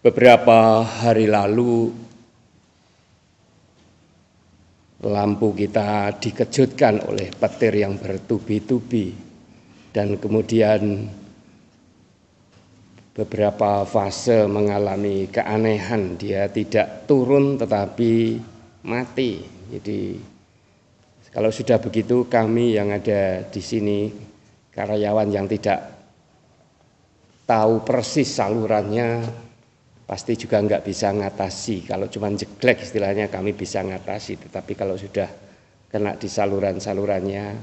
Beberapa hari lalu lampu kita dikejutkan oleh petir yang bertubi-tubi dan kemudian beberapa fase mengalami keanehan, dia tidak turun tetapi mati. Jadi kalau sudah begitu kami yang ada di sini, karyawan yang tidak tahu persis salurannya pasti juga nggak bisa ngatasi. Kalau cuma jeglek istilahnya kami bisa ngatasi, tetapi kalau sudah kena di salurannya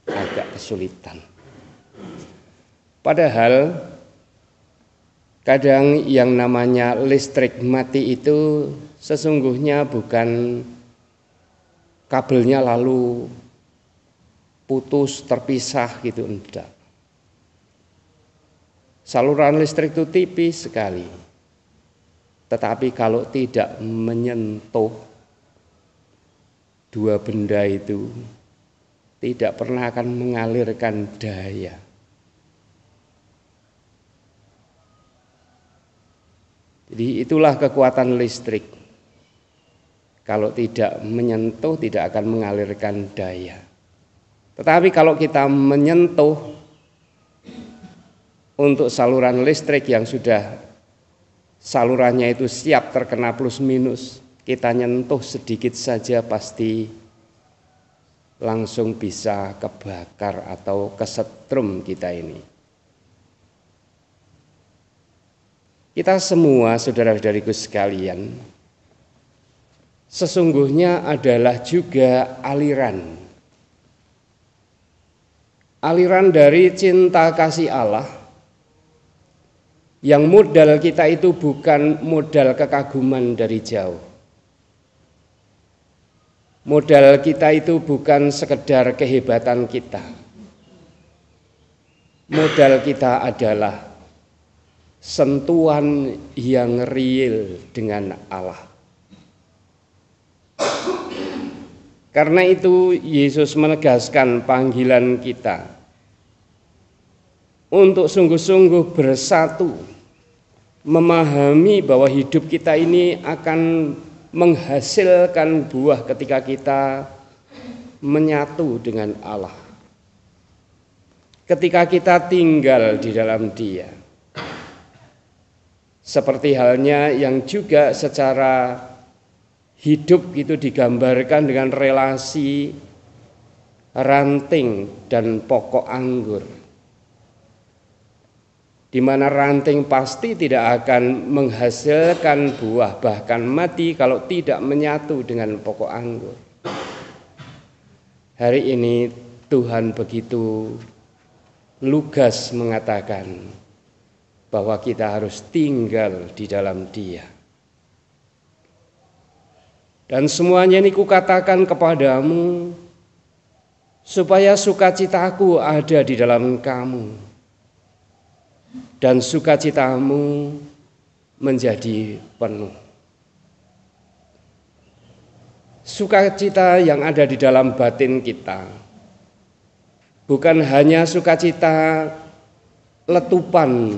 agak kesulitan. Padahal kadang yang namanya listrik mati itu sesungguhnya bukan kabelnya lalu putus terpisah gitu, enggak. Saluran listrik itu tipis sekali. Tetapi kalau tidak menyentuh dua benda itu, tidak pernah akan mengalirkan daya. Jadi itulah kekuatan listrik. Kalau tidak menyentuh, tidak akan mengalirkan daya. Tetapi kalau kita menyentuh untuk saluran listrik yang sudah salurannya itu siap terkena plus minus, kita nyentuh sedikit saja pasti langsung bisa kebakar atau kesetrum kita ini. Kita semua saudara-saudariku sekalian sesungguhnya adalah juga aliran dari cinta kasih Allah, yang modal kita itu bukan modal kekaguman dari jauh. Modal kita itu bukan sekedar kehebatan kita. Modal kita adalah sentuhan yang real dengan Allah. Karena itu Yesus menegaskan panggilan kita untuk sungguh-sungguh bersatu, memahami bahwa hidup kita ini akan menghasilkan buah ketika kita menyatu dengan Allah. Ketika kita tinggal di dalam Dia. Seperti halnya yang juga secara hidup itu digambarkan dengan relasi ranting dan pokok anggur, di mana ranting pasti tidak akan menghasilkan buah, bahkan mati kalau tidak menyatu dengan pokok anggur. Hari ini Tuhan begitu lugas mengatakan bahwa kita harus tinggal di dalam Dia. Dan semuanya ini kukatakan kepadamu supaya sukacitaku ada di dalam kamu dan sukacitamu menjadi penuh. Sukacita yang ada di dalam batin kita bukan hanya sukacita letupan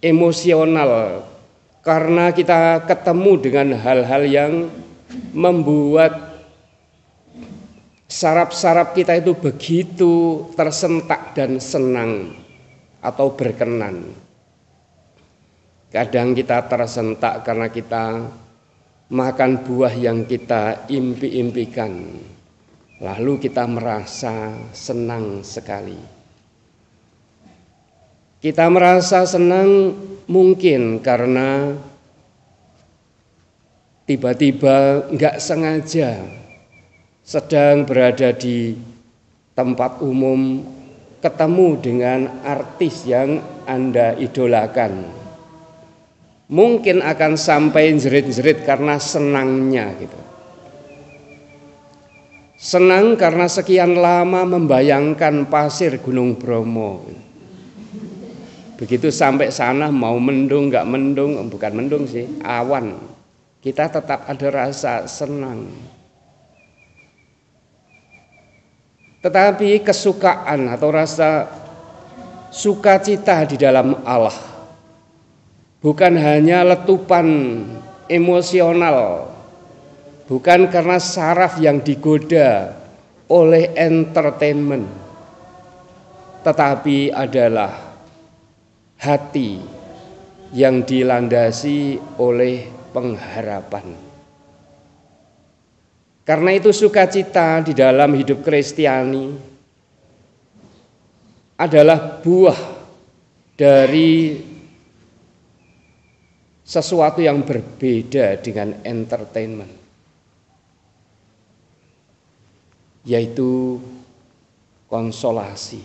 emosional karena kita ketemu dengan hal-hal yang membuat saraf-saraf kita itu begitu tersentak dan senang atau berkenan. Kadang kita tersentak karena kita makan buah yang kita impi-impikan, lalu kita merasa senang sekali. Kita merasa senang mungkin karena tiba-tiba nggak sengaja sedang berada di tempat umum, ketemu dengan artis yang Anda idolakan. Mungkin akan sampai jerit-jerit karena senangnya gitu. Senang karena sekian lama membayangkan pasir Gunung Bromo. Begitu sampai sana mau mendung nggak mendung, bukan mendung sih, awan. Kita tetap ada rasa senang. Tetapi kesukaan atau rasa sukacita di dalam Allah bukan hanya letupan emosional, bukan karena saraf yang digoda oleh entertainment, tetapi adalah hati yang dilandasi oleh pengharapan. Karena itu sukacita di dalam hidup Kristiani adalah buah dari sesuatu yang berbeda dengan entertainment, yaitu konsolasi.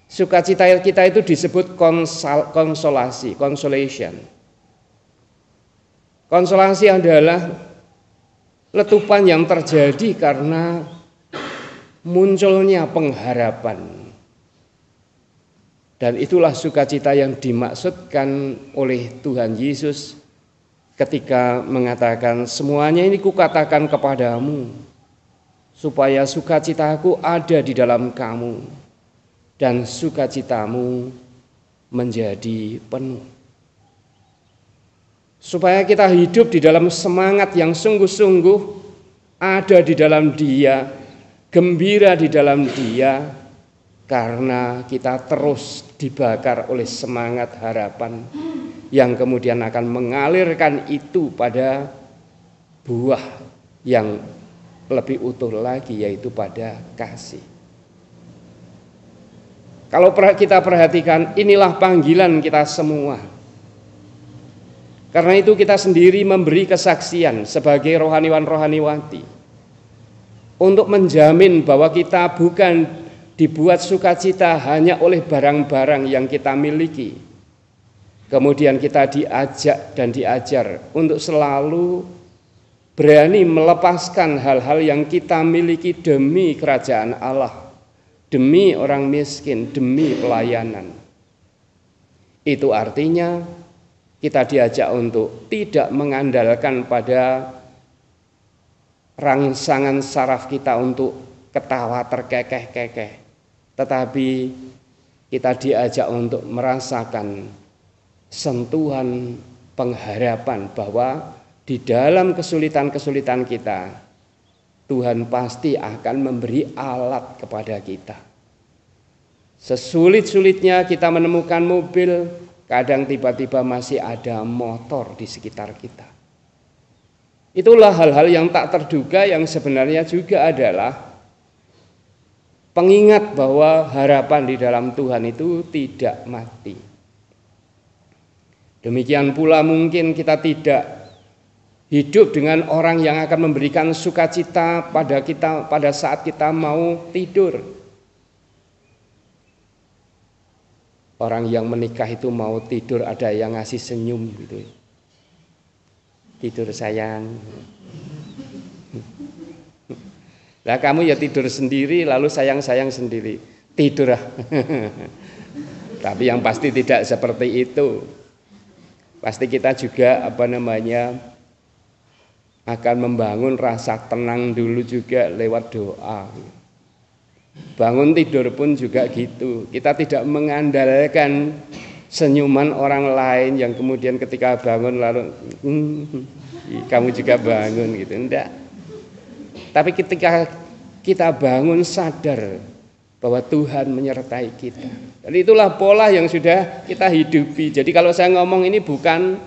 Sukacita kita itu disebut konsolasi, consolation. Konsolasi adalah letupan yang terjadi karena munculnya pengharapan. Dan itulah sukacita yang dimaksudkan oleh Tuhan Yesus ketika mengatakan, semuanya ini kukatakan kepadamu, supaya sukacitaku ada di dalam kamu, dan sukacitamu menjadi penuh. Supaya kita hidup di dalam semangat yang sungguh-sungguh ada di dalam Dia, gembira di dalam Dia, karena kita terus dibakar oleh semangat harapan yang kemudian akan mengalirkan itu pada buah yang lebih utuh lagi, yaitu pada kasih. Kalau kita perhatikan, inilah panggilan kita semua. Karena itu kita sendiri memberi kesaksian sebagai rohaniwan-rohaniwati untuk menjamin bahwa kita bukan dibuat sukacita hanya oleh barang-barang yang kita miliki. Kemudian kita diajak dan diajar untuk selalu berani melepaskan hal-hal yang kita miliki demi kerajaan Allah, demi orang miskin, demi pelayanan. Itu artinya kita diajak untuk tidak mengandalkan pada rangsangan saraf kita untuk ketawa terkekeh-kekeh, tetapi kita diajak untuk merasakan sentuhan pengharapan bahwa di dalam kesulitan-kesulitan kita, Tuhan pasti akan memberi alat kepada kita. Sesulit-sulitnya kita menemukan mobil, kadang tiba-tiba masih ada motor di sekitar kita. Itulah hal-hal yang tak terduga yang sebenarnya juga adalah pengingat bahwa harapan di dalam Tuhan itu tidak mati. Demikian pula mungkin kita tidak hidup dengan orang yang akan memberikan sukacita pada kita pada saat kita mau tidur. Orang yang menikah itu mau tidur ada yang ngasih senyum gitu. Tidur sayang. Lah kamu ya tidur sendiri lalu sayang-sayang sendiri. Tidur ah. Tapi yang pasti tidak seperti itu. Pasti kita juga akan membangun rasa tenang dulu juga lewat doa. Bangun tidur pun juga gitu. Kita tidak mengandalkan senyuman orang lain yang kemudian ketika bangun lalu kamu juga bangun gitu. Enggak. Tapi ketika kita bangun sadar bahwa Tuhan menyertai kita. Dan itulah pola yang sudah kita hidupi. Jadi kalau saya ngomong ini bukan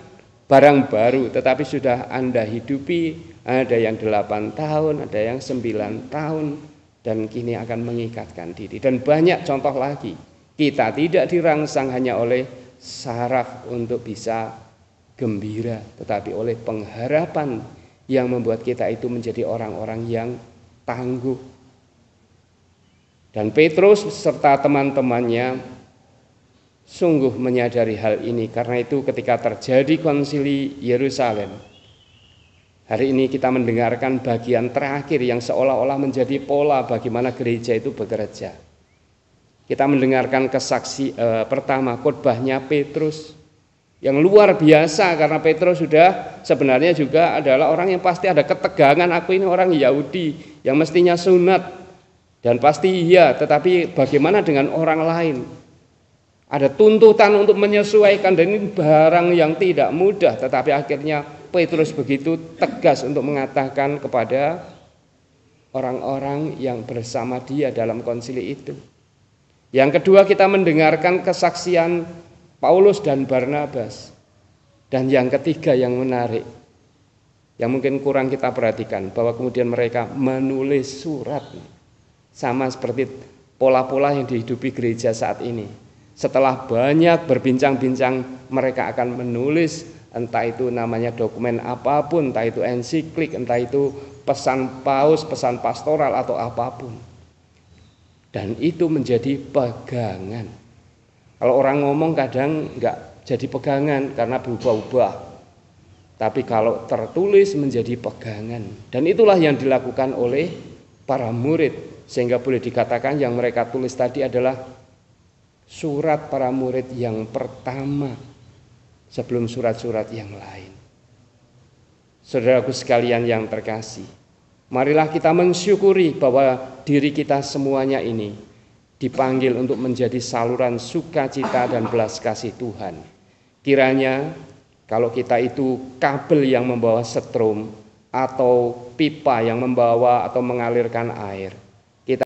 barang baru, tetapi sudah Anda hidupi. Ada yang 8 tahun, ada yang 9 tahun. Dan kini akan mengikatkan diri. Dan banyak contoh lagi. Kita tidak dirangsang hanya oleh saraf untuk bisa gembira, tetapi oleh pengharapan yang membuat kita itu menjadi orang-orang yang tangguh. Dan Petrus serta teman-temannya sungguh menyadari hal ini. Karena itu ketika terjadi konsili Yerusalem, hari ini kita mendengarkan bagian terakhir yang seolah-olah menjadi pola bagaimana gereja itu bekerja. Kita mendengarkan pertama khotbahnya Petrus yang luar biasa karena Petrus sudah sebenarnya juga adalah orang yang pasti ada ketegangan. Aku ini orang Yahudi yang mestinya sunat dan pasti iya, tetapi bagaimana dengan orang lain? Ada tuntutan untuk menyesuaikan, dan ini barang yang tidak mudah. Tetapi akhirnya Petrus begitu tegas untuk mengatakan kepada orang-orang yang bersama dia dalam konsili itu. Yang kedua, kita mendengarkan kesaksian Paulus dan Barnabas. Dan yang ketiga yang menarik, yang mungkin kurang kita perhatikan, bahwa kemudian mereka menulis surat. Sama seperti pola-pola yang dihidupi gereja saat ini. Setelah banyak berbincang-bincang, mereka akan menulis, entah itu namanya dokumen apapun, entah itu ensiklik, entah itu pesan paus, pesan pastoral atau apapun. Dan itu menjadi pegangan. Kalau orang ngomong kadang enggak jadi pegangan karena berubah-ubah. Tapi kalau tertulis menjadi pegangan. Dan itulah yang dilakukan oleh para murid. Sehingga boleh dikatakan yang mereka tulis tadi adalah surat para murid yang pertama sebelum surat-surat yang lain. Saudaraku sekalian yang terkasih, marilah kita mensyukuri bahwa diri kita semuanya ini dipanggil untuk menjadi saluran sukacita dan belas kasih Tuhan. Kiranya kalau kita itu kabel yang membawa setrum atau pipa yang membawa atau mengalirkan air, kita